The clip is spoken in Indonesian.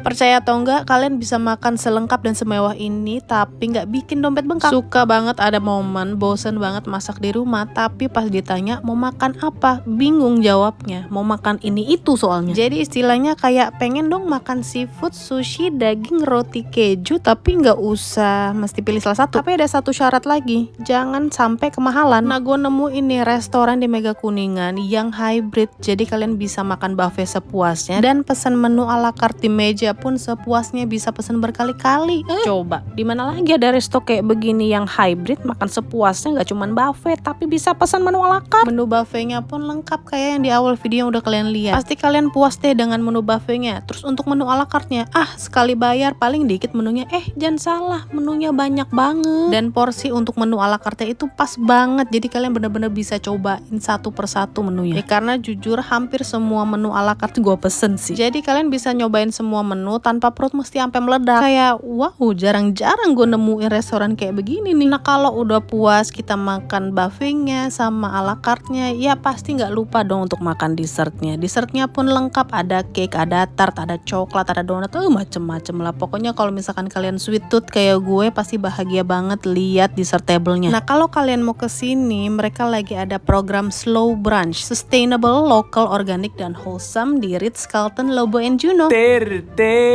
Percaya atau enggak, kalian bisa makan selengkap dan semewah ini tapi nggak bikin dompet bengkak. Suka banget ada momen bosen banget masak di rumah, tapi pas ditanya mau makan apa, bingung jawabnya. Mau makan ini itu soalnya. Jadi istilahnya kayak pengen dong makan seafood, sushi, daging, roti, keju, tapi nggak usah mesti pilih salah satu. Tapi ada satu syarat lagi, jangan sampai kemahalan. Nah, gue nemu ini restoran di Mega Kuningan yang hybrid, jadi kalian bisa makan buffet sepuasnya dan pesan menu ala carte di meja pun sepuasnya, bisa pesan berkali-kali. Coba, di mana lagi ada resto kayak begini yang hybrid, makan sepuasnya, nggak cuman buffet tapi bisa pesan menu ala carte. Menu buffetnya pun lengkap kayak yang di awal video yang udah kalian lihat. Pasti kalian puas deh dengan menu buffetnya. Terus untuk menu ala carte-nya, sekali bayar paling dikit menunya. Jangan salah, menunya banyak banget. Dan porsi untuk menu ala carte itu pas banget. Jadi kalian bener-bener bisa cobain satu persatu menunya. Karena jujur hampir semua menu ala carte gue pesen sih. Jadi kalian bisa nyobain semua menu tanpa perut mesti sampai meledak. Kayak wow, jarang-jarang gue nemuin restoran kayak begini nih. Nah, kalau udah puas kita makan buffetnya sama ala carte-nya, ya pasti nggak lupa dong untuk makan dessertnya. Dessertnya pun lengkap, ada cake, ada tart, ada coklat, ada donat, macem-macem lah. Pokoknya kalau misalkan kalian sweet tooth kayak gue pasti bahagia banget lihat dessert table-nya. Nah, kalau kalian mau kesini, mereka lagi ada program Slow Brunch, sustainable, local, organic, dan wholesome di Ritz Carlton Lobo and Juno.